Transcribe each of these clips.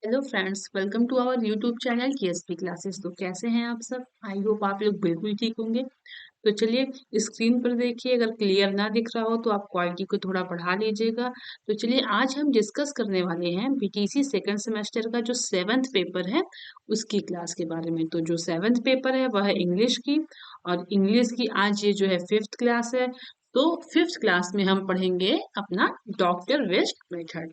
Hello friends, welcome to our YouTube channel KSP classes. तो कैसे हैं आप सब? आई होप आप लोग बिल्कुल ठीक होंगे। तो चलिए स्क्रीन पर देखिए, अगर क्लियर ना दिख रहा हो तो आप क्वालिटी को थोड़ा बढ़ा लीजिएगा। तो चलिए आज हम डिस्कस करने वाले हैं बीटीसी सेकंड सेमेस्टर का जो सेवन्थ पेपर है उसकी क्लास के बारे में। तो जो सेवन्थ पेपर है वह है इंग्लिश की, और इंग्लिश की आज ये जो है फिफ्थ क्लास है। तो फिफ्थ क्लास में हम पढ़ेंगे अपना डॉक्टर वेस्ट मेथड।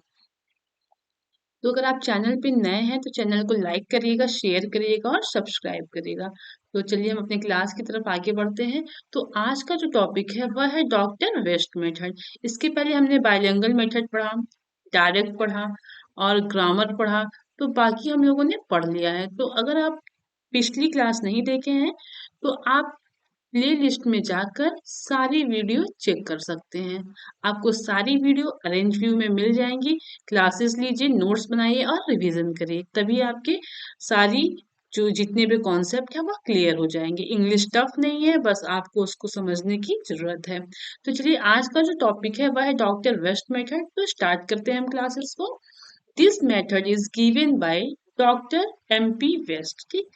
तो अगर आप चैनल पे नए हैं तो चैनल को लाइक करिएगा, शेयर करिएगा और सब्सक्राइब करिएगा। तो चलिए हम अपने क्लास की तरफ आगे बढ़ते हैं। तो आज का जो टॉपिक है वह है डॉक्टर वेस्ट मेथड। इसके पहले हमने बाइलिंगुअल मेथड पढ़ा, डायरेक्ट पढ़ा और ग्रामर पढ़ा। तो बाकी हम लोगों ने पढ़ लिया है। तो अगर आप पिछली क्लास नहीं देखे हैं तो आप प्ले लिस्ट में जाकर सारी वीडियो चेक कर सकते हैं। आपको सारी वीडियो अरेंज व्यू में मिल जाएंगी। क्लासेस लीजिए, नोट्स बनाइए और रिवीजन करिए, तभी आपके सारी जो जितने भी कॉन्सेप्ट है वह क्लियर हो जाएंगे। इंग्लिश टफ नहीं है, बस आपको उसको समझने की जरूरत है। तो चलिए आज का जो टॉपिक है वह है डॉक्टर वेस्ट मेथड। तो स्टार्ट करते हैं हम क्लासेस को। This method is given by doctor MP West. ठीक,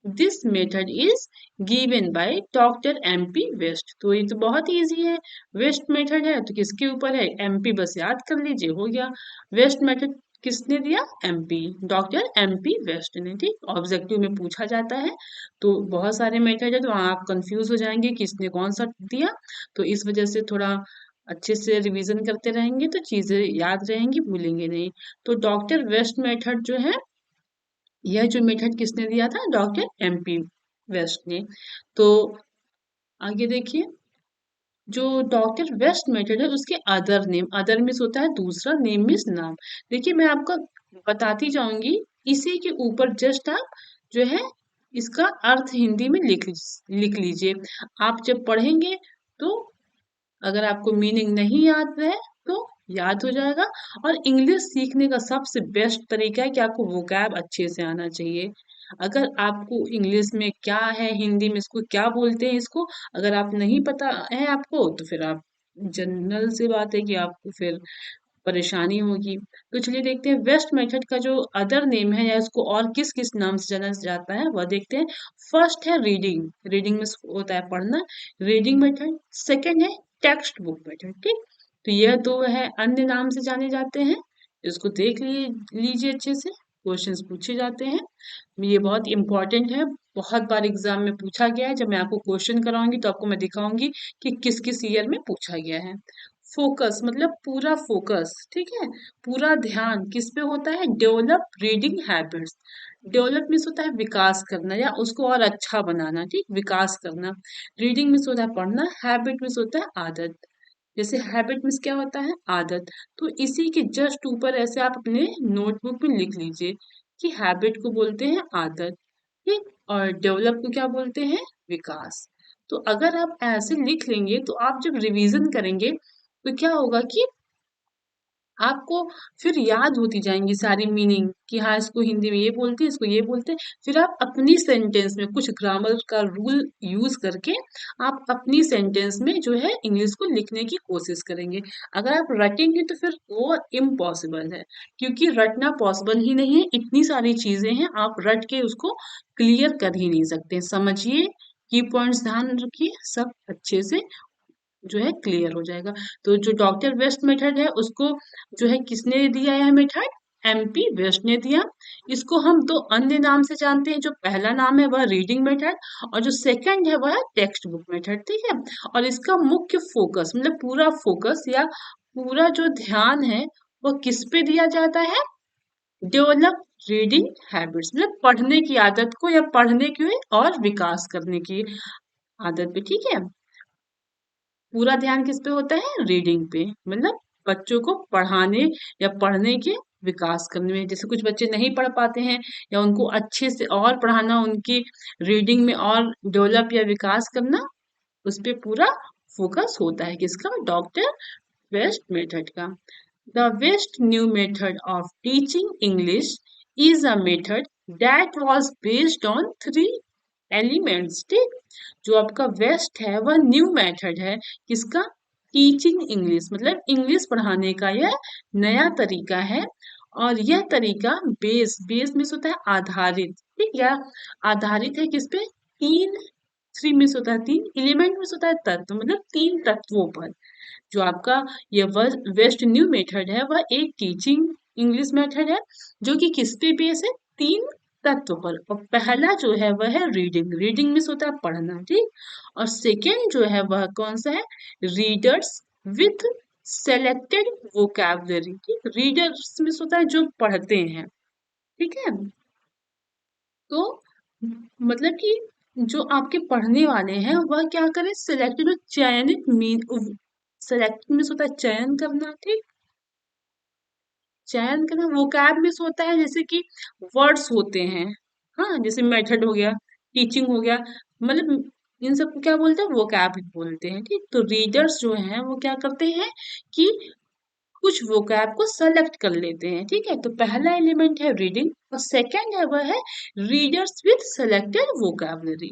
this method is given by doctor MP West. तो ये तो बहुत इजी है। वेस्ट मेथड है तो किसके ऊपर है? एमपी, बस याद कर लीजिए, हो गया। वेस्ट मेथड किसने दिया? एमपी, डॉक्टर एमपी वेस्ट ने। ठीक, ऑब्जेक्टिव में पूछा जाता है तो बहुत सारे मेथड है, तो वहाँ आप कंफ्यूज हो जाएंगे किसने कौन सा दिया। तो इस वजह से थोड़ा अच्छे से रिवीजन करते रहेंगे तो चीजें याद रहेंगी, भूलेंगे नहीं। तो डॉक्टर वेस्ट मेथड जो है, यह जो मेथड किसने दिया था? डॉक्टर एमपी वेस्ट ने। तो आगे देखिए, जो डॉक्टर वेस्ट मेथड है उसके अदर नेम, अदर मीन्स होता है दूसरा, नेम मीन्स नाम। देखिए मैं आपको बताती जाऊंगी, इसी के ऊपर जस्ट आप जो है इसका अर्थ हिंदी में लिख लीजिए। आप जब पढ़ेंगे तो अगर आपको मीनिंग नहीं याद है तो याद हो जाएगा। और इंग्लिश सीखने का सबसे बेस्ट तरीका है कि आपको वोकैब अच्छे से आना चाहिए। अगर आपको इंग्लिश में क्या है, हिंदी में इसको क्या बोलते हैं, इसको अगर आप नहीं पता है आपको, तो फिर आप जनरल सी बात है कि आपको फिर परेशानी होगी। तो चलिए देखते हैं वेस्ट मेथड का जो अदर नेम है या इसको और किस किस नाम से जाना जाता है वह देखते हैं। फर्स्ट है रीडिंग, रीडिंग में होता है पढ़ना, रीडिंग मेथड। सेकंड है टेक्स्ट बुक मेथड। ठीक, तो यह दो है अन्य नाम से जाने जाते हैं। इसको देख लीजिए अच्छे से, क्वेश्चंस पूछे जाते हैं। ये बहुत इंपॉर्टेंट है, बहुत बार एग्जाम में पूछा गया है। जब मैं आपको क्वेश्चन कराऊंगी तो आपको मैं दिखाऊंगी कि किस किस ईयर में पूछा गया है। फोकस मतलब पूरा फोकस, ठीक है, पूरा ध्यान किस पे होता है? Develop reading habits. Develop means होता है विकास करना या उसको और अच्छा बनाना। ठीक, विकास करना। रीडिंग मीन्स होता है पढ़ना, हैबिट मीन्स होता है आदत। जैसे हैबिट मीन्स क्या होता है? आदत। तो इसी के जस्ट ऊपर ऐसे आप अपने नोटबुक में लिख लीजिए कि हैबिट को बोलते हैं आदत, ठीक, और डेवलप को क्या बोलते हैं? विकास। तो अगर आप ऐसे लिख लेंगे तो आप जब रिवीजन करेंगे तो क्या होगा कि आपको फिर याद होती जाएंगी सारी मीनिंग कि हाँ इसको हिंदी में ये बोलते हैं, इसको ये बोलते हैं। फिर आप अपनी सेंटेंस में कुछ ग्रामर का रूल यूज करके आप अपनी सेंटेंस में जो है इंग्लिश को लिखने की कोशिश करेंगे। अगर आप रटेंगे तो फिर वो इम्पॉसिबल है, क्योंकि रटना पॉसिबल ही नहीं है। इतनी सारी चीजें हैं, आप रट के उसको क्लियर कर ही नहीं सकते। समझिए, की पॉइंट्स ध्यान रखिए, सब अच्छे से जो है क्लियर हो जाएगा। तो जो डॉक्टर वेस्ट मेथड है उसको जो है किसने दिया है मेथड? एमपी वेस्ट ने दिया। इसको हम दो अन्य नाम से जानते हैं। जो पहला नाम है वह रीडिंग मेथड, और जो सेकंड है वह टेक्स्ट बुक मेथड। ठीक है, और इसका मुख्य फोकस मतलब पूरा फोकस या पूरा जो ध्यान है वह किस पे दिया जाता है? डेवलप रीडिंग हैबिट्स मतलब पढ़ने की आदत को या पढ़ने की और विकास करने की आदत पे। ठीक है, पूरा ध्यान किस पे होता है? रीडिंग पे, मतलब बच्चों को पढ़ाने या पढ़ने के विकास करने में। जैसे कुछ बच्चे नहीं पढ़ पाते हैं या उनको अच्छे से और पढ़ाना, उनकी रीडिंग में और डेवलप या विकास करना, उस पे पूरा फोकस होता है किसका? डॉक्टर वेस्ट मेथड का। The West new method of teaching English is a method that was based on three elements. ठीक, जो आपका वेस्ट है वह न्यू मेथड है किसका? टीचिंग इंग्लिश मतलब इंग्लिश पढ़ाने का यह नया तरीका है। और यह तरीका बेस बेस मीन्स होता है आधारित, ठीक है, आधारित है किस पे, तीन, थ्री मीन्स होता है तीन, एलिमेंट मीन्स होता है तत्व, मतलब तीन तत्वों पर। जो आपका ये वेस्ट न्यू मेथड है वह एक टीचिंग इंग्लिश मेथड है जो कि किस पे बेस है, तीन तत्व पर। और पहला जो है वह है रीडिंग, रीडिंग मीन्स होता है पढ़ना, ठीक। और सेकेंड जो है वह कौन सा है, रीडर्स विथ सेलेक्टेड वोकैबुलरी, ठीक, रीडर्स मीन्स होता है जो पढ़ते हैं, ठीक है। तो मतलब कि जो आपके पढ़ने वाले हैं वह क्या करें, सिलेक्टेड, चयनित, मीन सेलेक्ट मीन्स होता है चयन करना, ठीक, चयन करना। वोकैब मीन्स होता है जैसे कि वर्ड्स होते हैं, हाँ, जैसे मेथड हो गया, टीचिंग हो गया, मतलब इन सबको क्या बोलते हैं, वोकैब बोलते हैं, ठीक। तो रीडर्स जो हैं वो क्या करते हैं कि कुछ वोकैब को सेलेक्ट कर लेते हैं, ठीक है। तो पहला एलिमेंट है रीडिंग और सेकंड है वह है रीडर्स विद सेलेक्टेड वोकैबुलरी।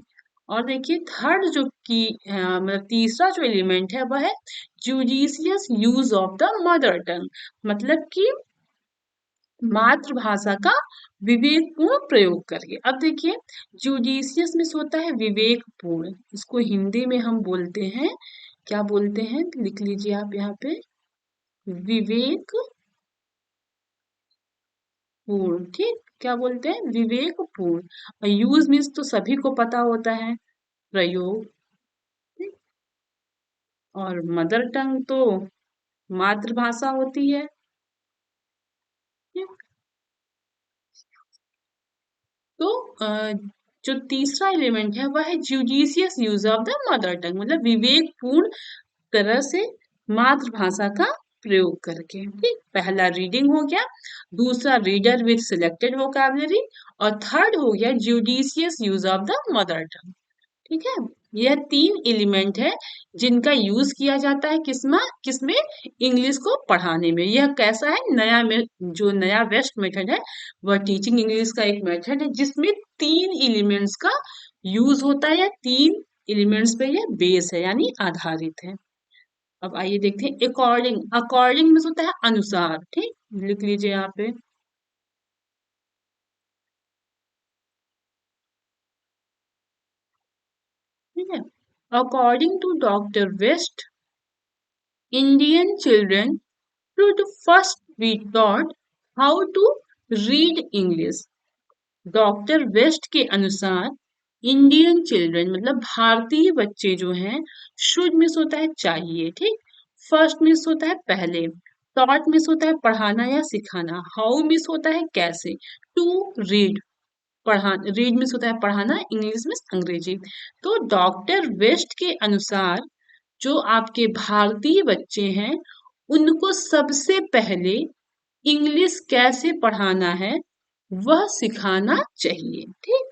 और देखिए थर्ड जो की मतलब तीसरा जो एलिमेंट है वह है judicious use of the mother tongue, मतलब कि मातृभाषा का विवेकपूर्ण प्रयोग करके। अब देखिए जुडिशियस में होता है विवेकपूर्ण, इसको हिंदी में हम बोलते हैं, क्या बोलते हैं, लिख लीजिए आप यहाँ पे, विवेक पूर्ण, ठीक, क्या बोलते हैं, विवेक पूर्ण। और यूज मीन्स तो सभी को पता होता है, प्रयोग, ठीक? और मदर टंग तो मातृभाषा होती है, ठीक? तो जो तीसरा एलिमेंट है वह है judicious use of the mother tongue, मतलब विवेकपूर्ण तरह से मातृभाषा का प्रयोग करके, ठीक। पहला रीडिंग हो गया, दूसरा रीडर विथ सिलेक्टेड वोकैबुलरी, और थर्ड हो गया judicious use of the mother tongue, ठीक है। यह तीन एलिमेंट है जिनका यूज किया जाता है किसमें, किसमें, इंग्लिश को पढ़ाने में। यह कैसा है, नया में जो नया वेस्ट मेथड है वह टीचिंग इंग्लिश का एक मेथड है जिसमें तीन एलिमेंट्स का यूज होता है, या तीन एलिमेंट्स पे यह बेस है यानी आधारित है। अब आइए देखते हैं अकॉर्डिंग, अकॉर्डिंग में होता है अनुसार, ठीक, लिख लीजिए यहाँ पे, ठीक है। According to doctor West, Indian children should first be taught how to read English। Doctor West के अनुसार इंडियन चिल्ड्रन मतलब भारतीय बच्चे जो हैं, शुड मिस होता है चाहिए, ठीक, फर्स्ट मिस होता है पहले, टॉट मिस होता है पढ़ाना या सिखाना, हाउ मिस होता है कैसे, टू रीड, पढ़ा, रीड मिस होता है पढ़ाना, इंग्लिश मिस अंग्रेजी। तो डॉक्टर वेस्ट के अनुसार जो आपके भारतीय बच्चे हैं उनको सबसे पहले इंग्लिश कैसे पढ़ाना है वह सिखाना चाहिए, ठीक,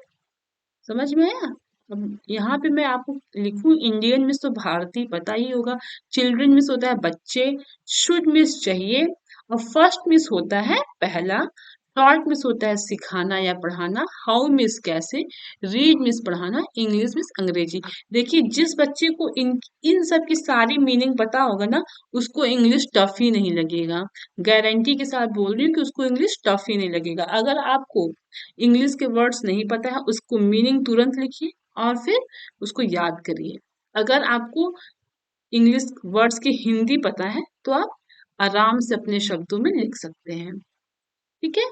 समझ में आया। अब यहाँ पे मैं आपको लिखूं, इंडियन मिस तो भारतीय पता ही होगा, चिल्ड्रन मिस होता है बच्चे, शुड मिस चाहिए, और फर्स्ट मिस होता है पहला, टॉट मिस होता है सिखाना या पढ़ाना, हाउ मिस कैसे, रीड मिस पढ़ाना, इंग्लिश मिस अंग्रेजी। देखिए जिस बच्चे को इन इन सब की सारी मीनिंग पता होगा ना उसको इंग्लिश टफ ही नहीं लगेगा, गारंटी के साथ बोल रही हूँ कि उसको इंग्लिश टफ ही नहीं लगेगा। अगर आपको इंग्लिश के वर्ड्स नहीं पता है उसको मीनिंग तुरंत लिखिए और फिर उसको याद करिए। अगर आपको इंग्लिश वर्ड्स की हिंदी पता है तो आप आराम से अपने शब्दों में लिख सकते हैं, ठीक है।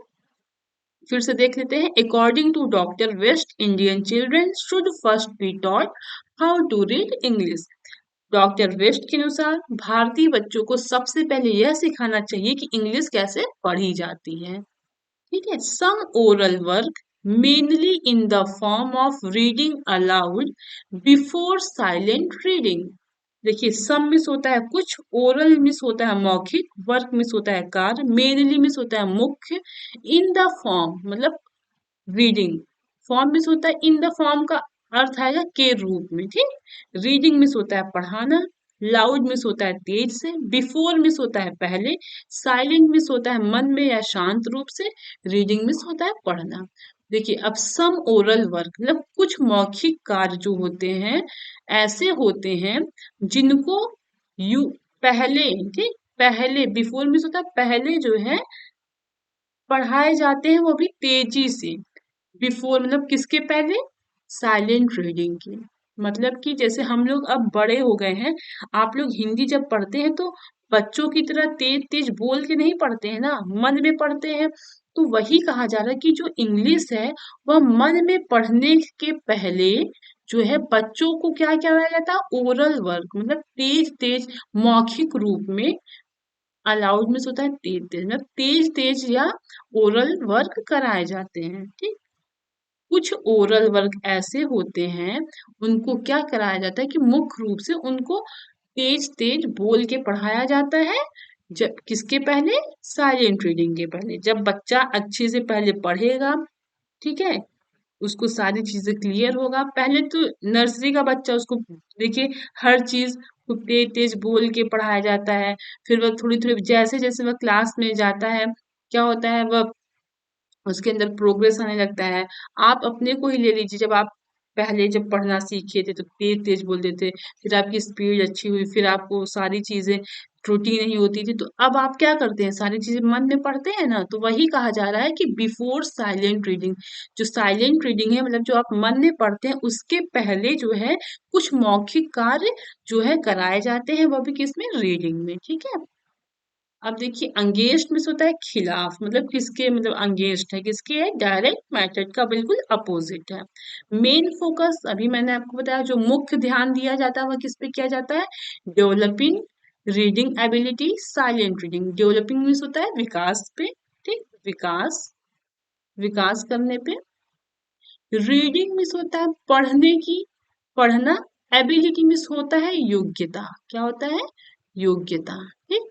फिर से देख लेते हैं, according to doctor West Indian children should first be taught how to read English. Doctor West के अनुसार भारतीय बच्चों को सबसे पहले यह सिखाना चाहिए कि इंग्लिश कैसे पढ़ी जाती है, ठीक है। Some oral work mainly in the form of reading aloud before silent reading. देखिए सम मिस होता है कुछ, ओरल मिस होता है मौखिक, वर्क मिस होता है कार्य, मेनली मिस होता है मुख्य, इन द फॉर्म मतलब रीडिंग, फॉर्म मिस होता है, इन द फॉर्म का अर्थ आएगा के रूप में, ठीक। रीडिंग मिस होता है पढ़ाना, लाउड मिस होता है तेज से, बिफोर मिस होता है पहले, साइलेंट मिस होता है मन में या शांत रूप से, रीडिंग मिस होता है पढ़ना। देखिए अब सम ओरल वर्क मतलब कुछ मौखिक कार्य जो होते हैं ऐसे होते हैं जिनको यू पहले, ठीक, पहले, बिफोर मिस होता है पहले जो है पढ़ाए जाते हैं वो भी तेजी से। बिफोर मतलब किसके पहले? साइलेंट रीडिंग के। मतलब कि जैसे हम लोग अब बड़े हो गए हैं, आप लोग हिंदी जब पढ़ते हैं तो बच्चों की तरह तेज तेज बोल के नहीं पढ़ते हैं ना, मन में पढ़ते हैं। तो वही कहा जा रहा है कि जो इंग्लिश है वह मन में पढ़ने के पहले जो है बच्चों को क्या कराया जाता है? ओरल वर्क, मतलब तेज तेज मौखिक रूप में। अलाउड में होता है तेज तेज, मतलब तेज तेज या ओरल वर्क कराए जाते हैं, ठीक। कुछ ओरल वर्क ऐसे होते हैं, उनको क्या कराया जाता है कि मुख्य रूप से उनको तेज तेज बोल के पढ़ाया जाता है। जब किसके पहले? साइलेंट रीडिंग के पहले। जब बच्चा अच्छे से पहले पढ़ेगा, ठीक है, उसको सारी चीजें क्लियर होगा। पहले तो नर्सरी का बच्चा, उसको देखिए हर चीज को तेज तेज बोल के पढ़ाया जाता है। फिर वह थोड़ी थोड़ी जैसे जैसे वह क्लास में जाता है, क्या होता है, वह उसके अंदर प्रोग्रेस आने लगता है। आप अपने को ही ले लीजिए, जब आप पहले जब पढ़ना सीखे थे तो तेज तेज बोलते थे, फिर आपकी स्पीड अच्छी हुई, फिर आपको सारी चीजें त्रुटि नहीं होती थी, तो अब आप क्या करते हैं, सारी चीजें मन में पढ़ते हैं ना। तो वही कहा जा रहा है कि बिफोर साइलेंट रीडिंग, जो साइलेंट रीडिंग है मतलब जो आप मन में पढ़ते हैं उसके पहले जो है कुछ मौखिक कार्य जो है कराए जाते हैं, वह भी किसमें? रीडिंग में, ठीक है। अब देखिए अंगेस्ट में होता है खिलाफ, मतलब किसके, मतलब अंगेस्ट है किसके? है डायरेक्ट मेथड का बिल्कुल अपोजिट है। मेन फोकस अभी मैंने आपको बताया, जो मुख्य ध्यान दिया जाता है वह किस पे किया जाता है? Developing reading ability, silent reading. Developing means होता है विकास पे, ठीक, विकास, विकास करने पे। रीडिंग मीन्स होता है पढ़ने की, पढ़ना। एबिलिटी मीन्स होता है योग्यता, क्या होता है? योग्यता, ठीक।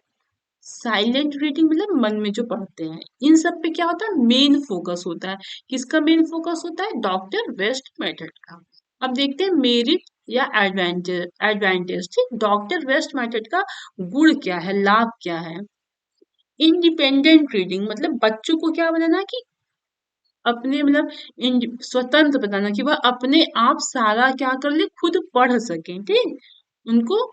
साइलेंट रीडिंग मतलब मन में जो पढ़ते हैं, इन सब पे क्या होता है? मेन फोकस होता है। किसका मेन फोकस होता है? डॉक्टर वेस्ट मेथड का। अब देखते हैं मेरिट या एडवांटेज, एडवांटेज, ठीक। डॉक्टर वेस्ट मेथड का गुण क्या है, लाभ क्या है? इंडिपेंडेंट रीडिंग, मतलब बच्चों को क्या बनाना कि अपने मतलब स्वतंत्र बनाना, कि वह अपने आप सारा क्या कर ले, खुद पढ़ सके, ठीक। उनको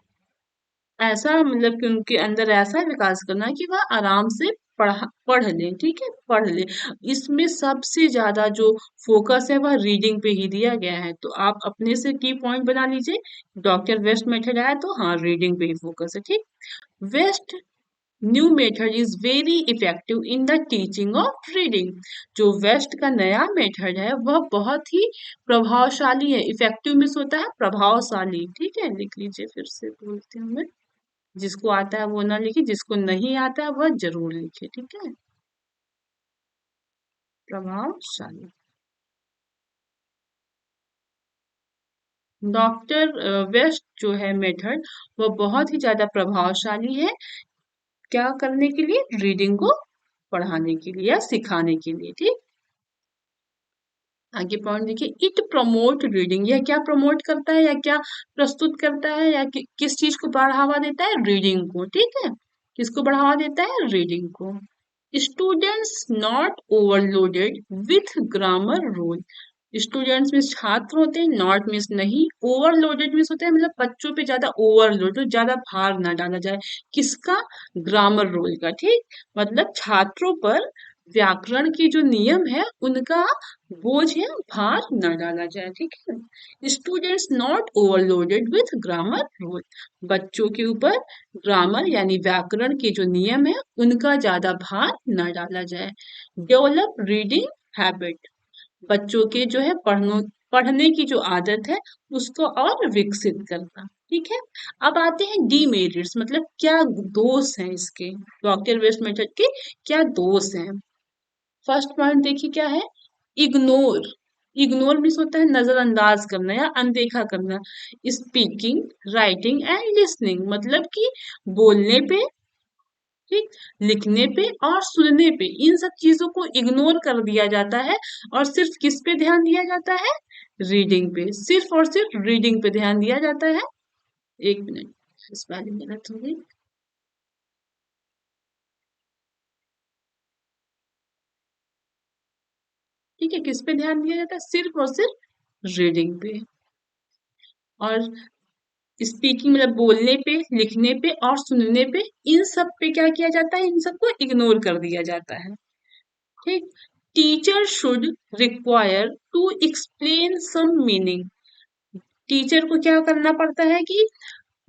ऐसा मतलब कि उनके अंदर ऐसा विकास करना कि वह आराम से पढ़ ले, ठीक है, पढ़ ले। इसमें सबसे ज्यादा जो फोकस है वह रीडिंग पे ही दिया गया है। तो आप अपने से की पॉइंट बना लीजिए, डॉक्टर वेस्ट मेथड आया तो हाँ रीडिंग पे ही फोकस है, ठीक। West new method is very effective in the teaching of reading. जो वेस्ट का नया मेथड है वह बहुत ही प्रभावशाली है। इफेक्टिव मीन्स होता है प्रभावशाली, ठीक है, लिख लीजिए, फिर से बोलती हूँ मैं। जिसको आता है वो ना लिखे, जिसको नहीं आता है वह जरूर लिखे, ठीक है। प्रभावशाली। डॉक्टर वेस्ट जो है मेथड, वो बहुत ही ज्यादा प्रभावशाली है। क्या करने के लिए? रीडिंग को पढ़ाने के लिए या सिखाने के लिए, ठीक। आगे पॉइंट देखिए, इट प्रमोट रीडिंग। यह क्या प्रमोट करता है या क्या प्रस्तुत करता है या किस चीज को बढ़ावा देता है? रीडिंग को, ठीक है। किसको बढ़ावा देता है? रीडिंग को। Students not overloaded with grammar rule. Students में छात्र होते हैं, नॉट मीन्स नहीं, ओवरलोडेड मीन्स होता है मतलब बच्चों पे ज्यादा ओवरलोड, तो ज्यादा भार ना डाला जाए। किसका? ग्रामर रूल का, ठीक। मतलब छात्रों पर व्याकरण की जो नियम है उनका बोझ या भार न डाला जाए, ठीक है। Students not overloaded with grammar rule. बच्चों के ऊपर ग्रामर यानी व्याकरण के जो नियम है उनका ज्यादा भार न डाला जाए। Develop reading habit. बच्चों के जो है पढ़ने की जो आदत है उसको और विकसित करना, ठीक है। अब आते हैं डीमेरिट्स, मतलब क्या दोष हैं इसके, डॉक्टर वेस्ट मेथड के क्या दोष हैं। फर्स्ट पॉइंट देखिए क्या है? इग्नोर। इग्नोर मीन्स होता है नजरअंदाज करना या अनदेखा करना। स्पीकिंग, राइटिंग एंड लिसनिंग, मतलब कि बोलने पे, ठीक, लिखने पे और सुनने पे, इन सब चीजों को इग्नोर कर दिया जाता है और सिर्फ किस पे ध्यान दिया जाता है? रीडिंग पे, सिर्फ और सिर्फ रीडिंग पे ध्यान दिया जाता है। एक मिनट, इस वाली गलत हो गई, ठीक है। किस पे ध्यान दिया जाता है? सिर्फ और सिर्फ रीडिंग पे। और स्पीकिंग मतलब बोलने पे, लिखने पे और सुनने पे, इन सब पे क्या किया जाता है? इन सबको इग्नोर कर दिया जाता है। ठीक। Teacher should require to explain some meaning. Teacher को क्या करना पड़ता है कि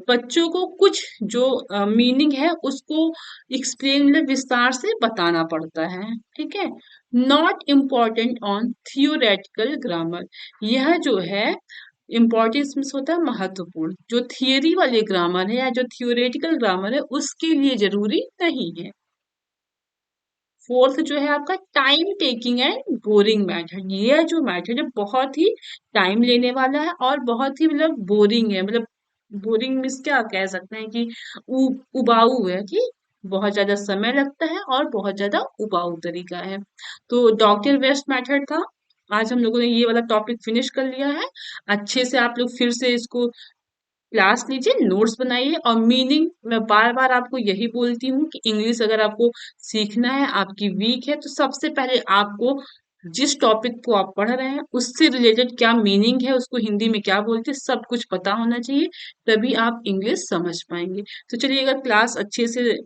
बच्चों को कुछ जो मीनिंग है उसको एक्सप्लेन मतलब विस्तार से बताना पड़ता है। ठीक है। Not important on theoretical grammar. यह जो है इम्पोर्टेंस मीन्स होता है महत्वपूर्ण, जो थियरी वाले ग्रामर है या जो थियोरेटिकल ग्रामर है उसके लिए जरूरी नहीं है। फोर्थ जो है आपका time taking and boring method. यह जो मेथड है बहुत ही टाइम लेने वाला है और बहुत ही मतलब बोरिंग है। मतलब बोरिंग मीन्स क्या कह सकते हैं कि उबाऊ है, कि बहुत ज्यादा समय लगता है और बहुत ज्यादा उबाऊ तरीका है। तो डॉक्टर वेस्ट मेथड था। आज हम लोगों ने ये वाला टॉपिक फिनिश कर लिया है। अच्छे से आप लोग फिर से इसको क्लास लीजिए, नोट्स बनाइए और मीनिंग मैं बार बार आपको यही बोलती हूँ कि इंग्लिश अगर आपको सीखना है, आपकी वीक है, तो सबसे पहले आपको जिस टॉपिक को आप पढ़ रहे हैं उससे रिलेटेड क्या मीनिंग है, उसको हिंदी में क्या बोलते हैं, सब कुछ पता होना चाहिए। तभी आप इंग्लिश समझ पाएंगे। तो चलिए, अगर क्लास अच्छे से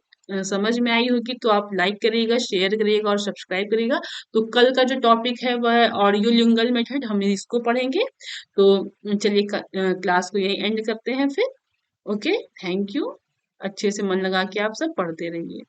समझ में आई होगी तो आप लाइक करिएगा, शेयर करिएगा और सब्सक्राइब करिएगा। तो कल का जो टॉपिक है वह है ऑडियो लिंगुअल मेथड, हम इसको पढ़ेंगे। तो चलिए क्लास को यही एंड करते हैं फिर। Okay, thank you. अच्छे से मन लगा के आप सब पढ़ते रहिए।